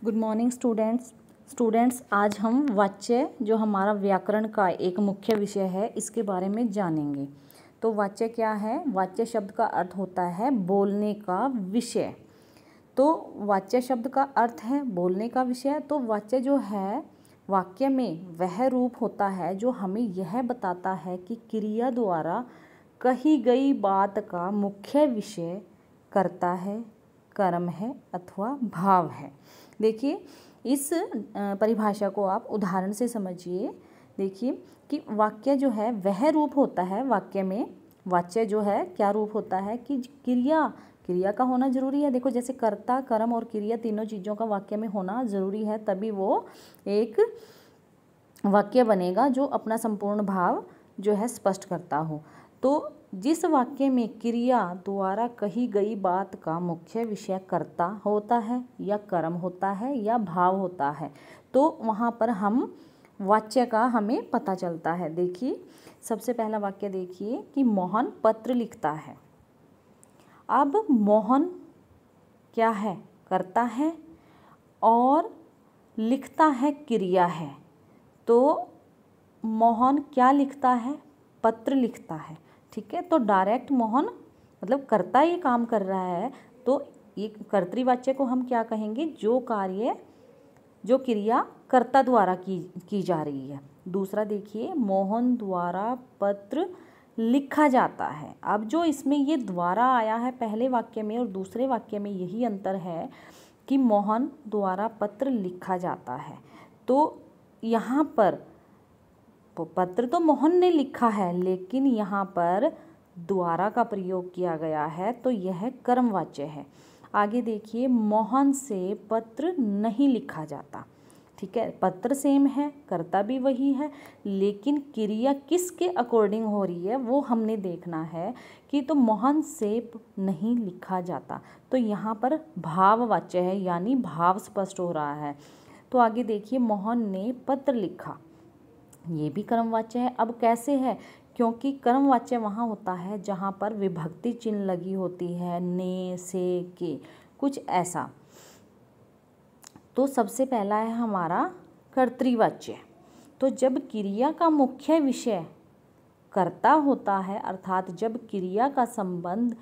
Good morning students आज हम वाच्य जो हमारा व्याकरण का एक मुख्य विषय है इसके बारे में जानेंगे। तो वाच्य क्या है? वाच्य शब्द का अर्थ होता है बोलने का विषय। तो वाच्य शब्द का अर्थ है बोलने का विषय। तो वाच्य जो है वाक्य में वह रूप होता है जो हमें यह बताता है कि क्रिया द्वारा कही गई बात का मुख्य विषय कर्ता है, कर्म है अथवा भाव है। देखिए इस परिभाषा को आप उदाहरण से समझिए। देखिए कि वाक्य जो है वह रूप होता है, वाक्य में वाच्य जो है क्या रूप होता है कि क्रिया का होना जरूरी है। देखो जैसे कर्ता, कर्म और क्रिया तीनों चीज़ों का वाक्य में होना जरूरी है, तभी वो एक वाक्य बनेगा जो अपना संपूर्ण भाव जो है स्पष्ट करता हो। तो जिस वाक्य में क्रिया द्वारा कही गई बात का मुख्य विषय कर्ता होता है या कर्म होता है या भाव होता है, तो वहाँ पर हम वाच्य का हमें पता चलता है। देखिए सबसे पहला वाक्य देखिए कि मोहन पत्र लिखता है। अब मोहन क्या है? करता है और लिखता है क्रिया है। तो मोहन क्या लिखता है? पत्र लिखता है। ठीक है, तो डायरेक्ट मोहन मतलब कर्ता ये काम कर रहा है, तो ये कर्तृवाच्य को हम क्या कहेंगे? जो क्रिया कर्ता द्वारा की जा रही है। दूसरा देखिए मोहन द्वारा पत्र लिखा जाता है। अब जो इसमें ये द्वारा आया है पहले वाक्य में और दूसरे वाक्य में, यही अंतर है कि मोहन द्वारा पत्र लिखा जाता है। तो यहाँ पर पत्र तो मोहन ने लिखा है, लेकिन यहाँ पर द्वारा का प्रयोग किया गया है, तो यह कर्मवाच्य है। आगे देखिए मोहन से पत्र नहीं लिखा जाता। ठीक है, पत्र सेम है, कर्ता भी वही है, लेकिन क्रिया किसके अकॉर्डिंग हो रही है वो हमने देखना है कि तो मोहन से नहीं लिखा जाता, तो यहाँ पर भाववाच्य है, यानी भाव स्पष्ट हो रहा है। तो आगे देखिए मोहन ने पत्र लिखा, ये भी कर्मवाच्य है। अब कैसे है? क्योंकि कर्मवाच्य वहाँ होता है जहाँ पर विभक्ति चिन्ह लगी होती है, ने, से, के, कुछ ऐसा। तो सबसे पहला है हमारा कर्तृवाच्य। तो जब क्रिया का मुख्य विषय कर्ता होता है, अर्थात जब क्रिया का संबंध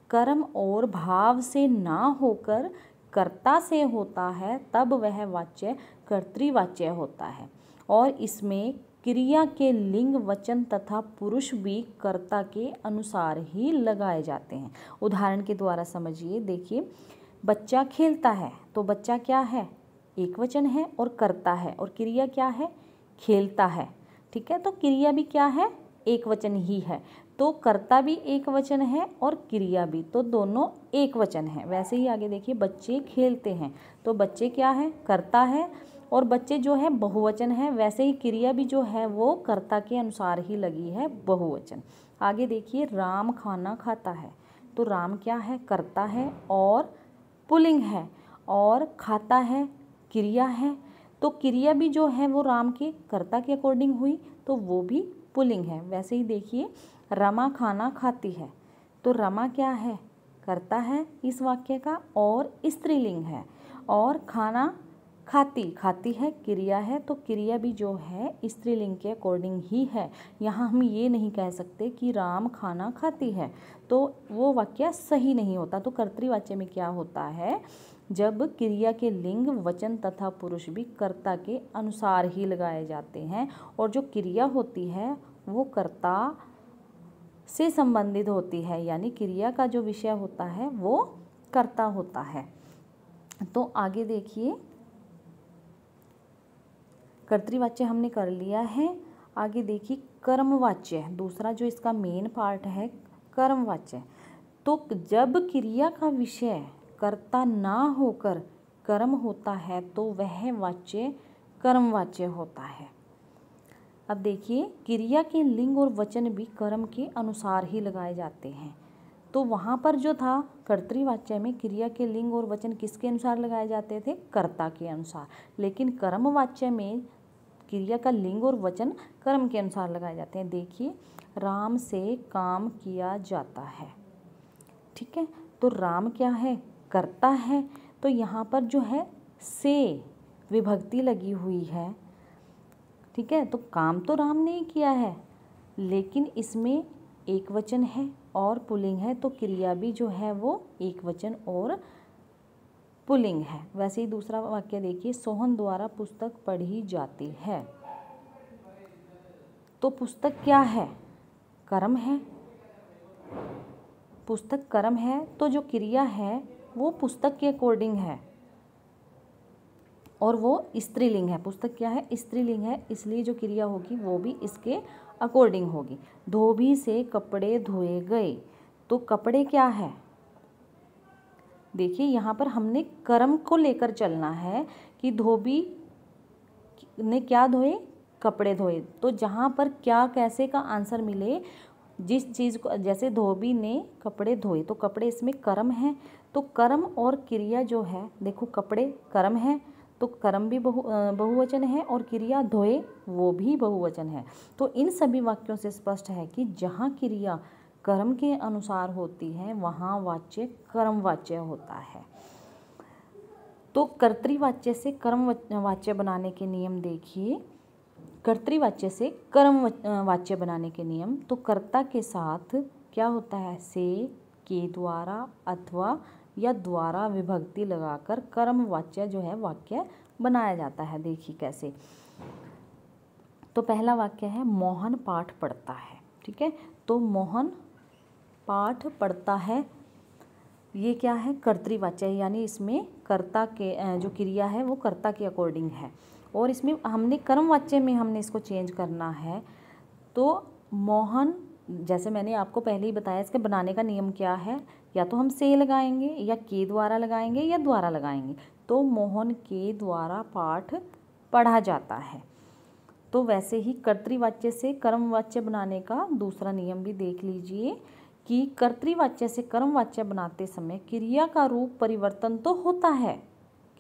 कर्म और भाव से ना होकर कर्ता से होता है, तब वह वाच्य कर्तृवाच्य होता है। और इसमें क्रिया के लिंग, वचन तथा पुरुष भी कर्ता के अनुसार ही लगाए जाते हैं। उदाहरण के द्वारा समझिए। देखिए बच्चा खेलता है, तो बच्चा क्या है? एक वचन है और कर्ता है, और क्रिया क्या है? खेलता है। ठीक है, तो क्रिया भी क्या है? एक वचन ही है। तो कर्ता भी एक वचन है और क्रिया भी, तो दोनों एक वचन है। वैसे ही आगे देखिए बच्चे खेलते हैं, तो बच्चे क्या है? कर्ता है, और बच्चे जो है बहुवचन है। वैसे ही क्रिया भी जो है वो कर्ता के अनुसार ही लगी है, बहुवचन। आगे देखिए राम खाना खाता है, तो राम क्या है? कर्ता है और पुल्लिंग है, और खाता है क्रिया है। तो क्रिया भी जो है वो राम के कर्ता के अकॉर्डिंग हुई, तो वो भी पुल्लिंग है। वैसे ही देखिए रमा खाना खाती है, तो रमा क्या है? कर्ता है इस वाक्य का और स्त्रीलिंग है, और खाना खाती है क्रिया है, तो क्रिया भी जो है स्त्रीलिंग के अकॉर्डिंग ही है। यहाँ हम ये नहीं कह सकते कि राम खाना खाती है, तो वो वाक्य सही नहीं होता। तो कर्तृवाच्य में क्या होता है? जब क्रिया के लिंग, वचन तथा पुरुष भी कर्ता के अनुसार ही लगाए जाते हैं, और जो क्रिया होती है वो कर्ता से संबंधित होती है, यानी क्रिया का जो विषय होता है वो कर्ता होता है। तो आगे देखिए कर्तृवाच्य हमने कर लिया है। आगे देखिए कर्मवाच्य, दूसरा जो इसका मेन पार्ट है कर्मवाच्य। तो जब क्रिया का विषय कर्ता ना होकर कर्म होता है, तो वह वाच्य कर्मवाच्य होता है। अब देखिए क्रिया के लिंग और वचन भी कर्म के अनुसार ही लगाए जाते हैं। तो वहाँ पर जो था कर्तृवाच्य में क्रिया के लिंग और वचन किसके अनुसार लगाए जाते थे? कर्ता के अनुसार। लेकिन कर्मवाच्य में क्रिया का लिंग और वचन कर्म के अनुसार लगाए जाते हैं। देखिए राम से काम किया जाता है। ठीक है, तो राम क्या है? कर्ता है, तो यहाँ पर जो है से विभक्ति लगी हुई है, ठीक है। तो काम तो राम ने ही किया है, लेकिन इसमें एक वचन है और पुल्लिंग है, तो क्रिया भी जो है वो एक वचन और पुल्लिंग है। वैसे ही दूसरा वाक्य देखिए, सोहन द्वारा पुस्तक पढ़ी जाती है। तो पुस्तक क्या है? कर्म है। पुस्तक कर्म है, तो जो क्रिया है वो पुस्तक के अकॉर्डिंग है और वो स्त्रीलिंग है। पुस्तक क्या है? स्त्रीलिंग है, इसलिए जो क्रिया होगी वो भी इसके अकॉर्डिंग होगी। धोबी से कपड़े धोए गए, तो कपड़े क्या है? देखिए यहाँ पर हमने कर्म को लेकर चलना है कि धोबी ने क्या धोए? कपड़े धोए। तो जहाँ पर क्या कैसे का आंसर मिले, जिस चीज़ को, जैसे धोबी ने कपड़े धोए, तो कपड़े इसमें कर्म है, तो कर्म और क्रिया जो है, देखो कपड़े कर्म है तो कर्म भी बहुवचन है और क्रिया धोए वो भी बहुवचन है। तो इन सभी वाक्यों से स्पष्ट है कि जहाँ क्रिया कर्म के अनुसार होती है वहाँ वाच्य कर्मवाच्य होता है। तो कर्तृवाच्य से कर्मवाच्य बनाने के नियम देखिए। कर्तृवाच्य से कर्मवाच्य बनाने के नियम, तो कर्ता के साथ क्या होता है? से, के द्वारा अथवा या द्वारा विभक्ति लगाकर कर्मवाच्य जो है वाक्य बनाया जाता है। देखिए कैसे। तो पहला वाक्य है मोहन पाठ पढ़ता है, ठीक है। तो मोहन पाठ पढ़ता है, ये क्या है? कर्तृवाच्य है, यानी इसमें कर्ता के जो क्रिया है वो कर्ता के अकॉर्डिंग है और इसमें हमने कर्मवाच्य में हमने इसको चेंज करना है। तो मोहन, जैसे मैंने आपको पहले ही बताया, इसके बनाने का नियम क्या है? या तो हम से लगाएंगे या के द्वारा लगाएंगे या द्वारा लगाएंगे। तो मोहन के द्वारा पाठ पढ़ा जाता है। तो वैसे ही कर्तृवाच्य से कर्मवाच्य बनाने का दूसरा नियम भी देख लीजिए कि कर्तृवाच्य से कर्मवाच्य बनाते समय क्रिया का रूप परिवर्तन तो होता है,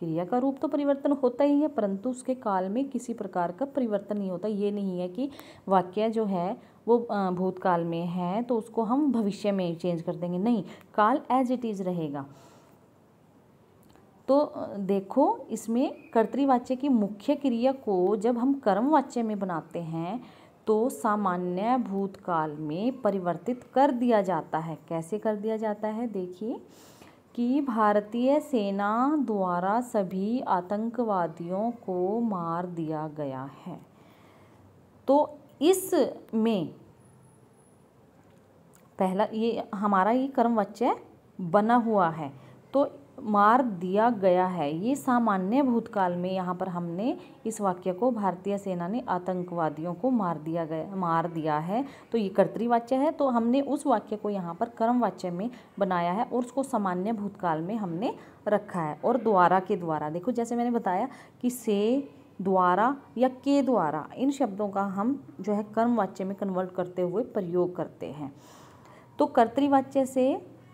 क्रिया का रूप तो परिवर्तन होता ही है, परंतु उसके काल में किसी प्रकार का परिवर्तन नहीं होता। ये नहीं है कि वाक्य जो है वो भूतकाल में है तो उसको हम भविष्य में चेंज कर देंगे, नहीं, काल एज इट इज़ रहेगा। तो देखो इसमें कर्तृवाच्य की मुख्य क्रिया को जब हम कर्मवाच्य में बनाते हैं तो सामान्य भूतकाल में परिवर्तित कर दिया जाता है। कैसे कर दिया जाता है? देखिए कि भारतीय सेना द्वारा सभी आतंकवादियों को मार दिया गया है। तो इसमें पहला ये हमारा ये कर्मवाच्य बना हुआ है, तो मार दिया गया है, ये सामान्य भूतकाल में यहाँ पर हमने इस वाक्य को भारतीय सेना ने आतंकवादियों को मार दिया है, तो ये कर्तृवाच्य है। तो हमने उस वाक्य को यहाँ पर कर्मवाच्य में बनाया है और उसको सामान्य भूतकाल में हमने रखा है। और द्वारा के द्वारा, देखो जैसे मैंने बताया कि से, द्वारा या के द्वारा, इन शब्दों का हम जो है कर्मवाच्य में कन्वर्ट करते हुए प्रयोग करते हैं। तो कर्तृवाच्य से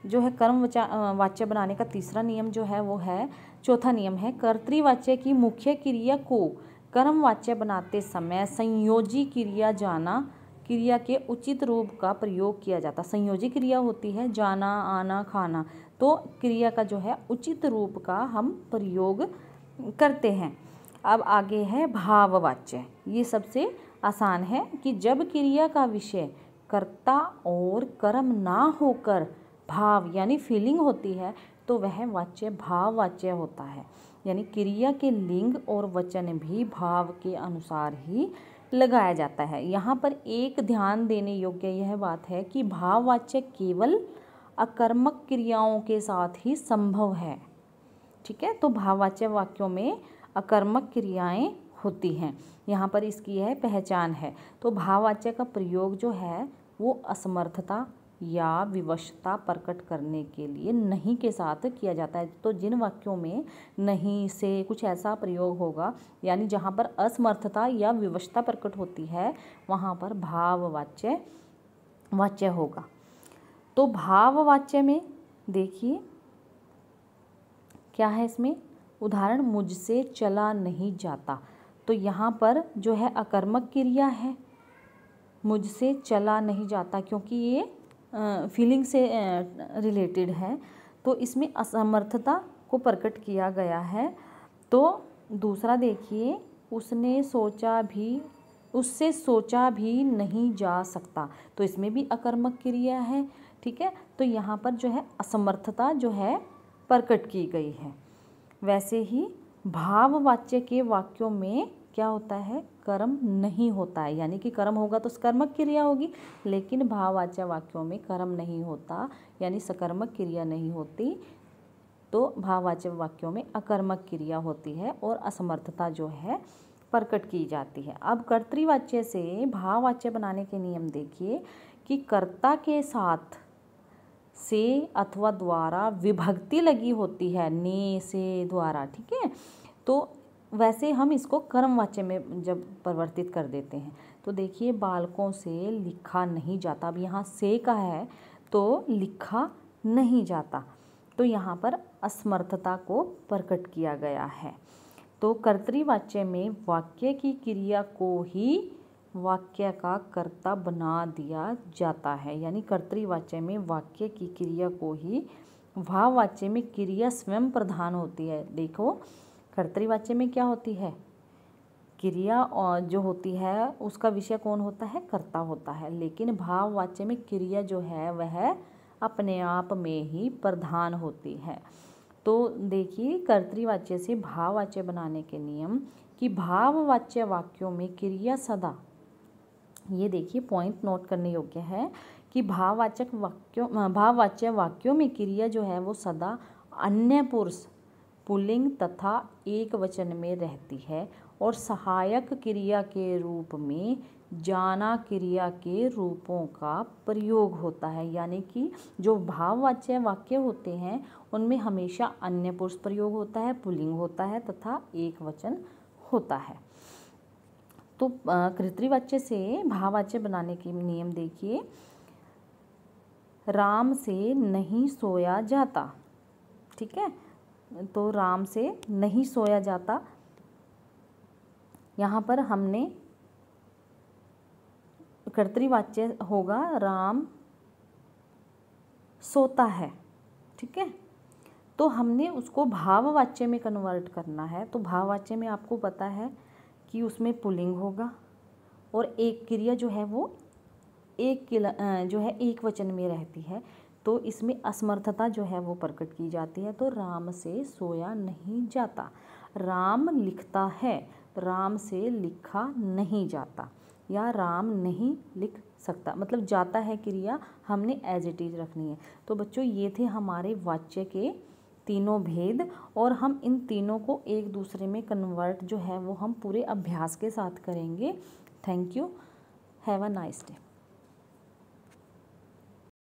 जो है कर्मवाच्य बनाने का तीसरा नियम जो है वो है, चौथा नियम है, कर्तृवाच्य की मुख्य क्रिया को कर्मवाच्य बनाते समय संयोजी क्रिया जाना क्रिया के उचित रूप का प्रयोग किया जाता। संयोजी क्रिया होती है जाना, आना, खाना, तो क्रिया का जो है उचित रूप का हम प्रयोग करते हैं। अब आगे है भाववाच्य। ये सबसे आसान है कि जब क्रिया का विषय कर्ता और कर्म ना होकर भाव यानी फीलिंग होती है तो वह वाच्य भाववाच्य होता है। यानी क्रिया के लिंग और वचन भी भाव के अनुसार ही लगाया जाता है। यहाँ पर एक ध्यान देने योग्य यह बात है कि भाववाच्य केवल अकर्मक क्रियाओं के साथ ही संभव है, ठीक है। तो भाववाच्य वाक्यों में अकर्मक क्रियाएं होती हैं, यहाँ पर इसकी यह पहचान है। तो भाववाच्य का प्रयोग जो है वो असमर्थता या विवशता प्रकट करने के लिए नहीं के साथ किया जाता है। तो जिन वाक्यों में नहीं से कुछ ऐसा प्रयोग होगा, यानी जहाँ पर असमर्थता या विवशता प्रकट होती है, वहाँ पर भाववाच्य होगा। तो भाववाच्य में देखिए क्या है इसमें, उदाहरण मुझसे चला नहीं जाता, तो यहाँ पर जो है अकर्मक क्रिया है, मुझसे चला नहीं जाता, क्योंकि ये फीलिंग से रिलेटेड है, तो इसमें असमर्थता को प्रकट किया गया है। तो दूसरा देखिए, उससे सोचा भी नहीं जा सकता, तो इसमें भी अकर्मक क्रिया है। ठीक है, तो यहाँ पर जो है असमर्थता जो है प्रकट की गई है। वैसे ही भाववाच्य के वाक्यों में क्या होता है, कर्म नहीं होता है, यानी कि कर्म होगा तो सकर्मक क्रिया होगी, लेकिन भाववाच्य वाक्यों में कर्म नहीं होता, यानी सकर्मक क्रिया नहीं होती, तो भाववाच्य वाक्यों में अकर्मक क्रिया होती है और असमर्थता जो है प्रकट की जाती है। अब कर्तृवाच्य से भाववाच्य बनाने के नियम देखिए कि कर्ता के साथ से अथवा द्वारा विभक्ति लगी होती है, ने, से, द्वारा। ठीक है, तो वैसे हम इसको कर्मवाच्य में जब परिवर्तित कर देते हैं, तो देखिए बालकों से लिखा नहीं जाता। अब यहाँ से का है तो लिखा नहीं जाता, तो यहाँ पर असमर्थता को प्रकट किया गया है। तो कर्तृवाच्य में वाक्य की क्रिया को ही वाक्य का कर्ता बना दिया जाता है, यानी कर्तृवाच्य में वाक्य की क्रिया को ही, भाववाच्य में क्रिया स्वयं प्रधान होती है। देखो कर्तृवाच्य में क्या होती है, क्रिया और जो होती है उसका विषय कौन होता है, कर्ता होता है, लेकिन भाववाच्य में क्रिया जो है वह अपने आप में ही प्रधान होती है। तो देखिए कर्तृवाच्य से भाववाच्य बनाने के नियम कि भाववाच्य वाक्यों में क्रिया सदा, ये देखिए पॉइंट नोट करने योग्य है कि भाववाच्य वाक्यों में क्रिया जो है वो सदा अन्य पुरुष पुल्लिंग तथा एक वचन में रहती है और सहायक क्रिया के रूप में जाना क्रिया के रूपों का प्रयोग होता है, यानी कि जो भाववाच्य वाक्य होते हैं उनमें हमेशा अन्य पुरुष प्रयोग होता है, पुल्लिंग होता है तथा एक वचन होता है। तो कर्तृवाच्य से भाववाच्य बनाने के नियम देखिए, राम से नहीं सोया जाता। ठीक है, तो राम से नहीं सोया जाता, यहाँ पर हमने कर्तृवाच्य होगा राम सोता है। ठीक है, तो हमने उसको भाववाच्य में कन्वर्ट करना है, तो भाववाच्य में आपको पता है कि उसमें पुल्लिंग होगा और एक क्रिया जो है वो एक वचन में रहती है, तो इसमें असमर्थता जो है वो प्रकट की जाती है। तो राम से सोया नहीं जाता, राम लिखता है, राम से लिखा नहीं जाता, या राम नहीं लिख सकता, मतलब जाता है क्रिया हमने एज इट इज रखनी है। तो बच्चों ये थे हमारे वाच्य के तीनों भेद, और हम इन तीनों को एक दूसरे में कन्वर्ट जो है वो हम पूरे अभ्यास के साथ करेंगे। Thank you, have a nice day.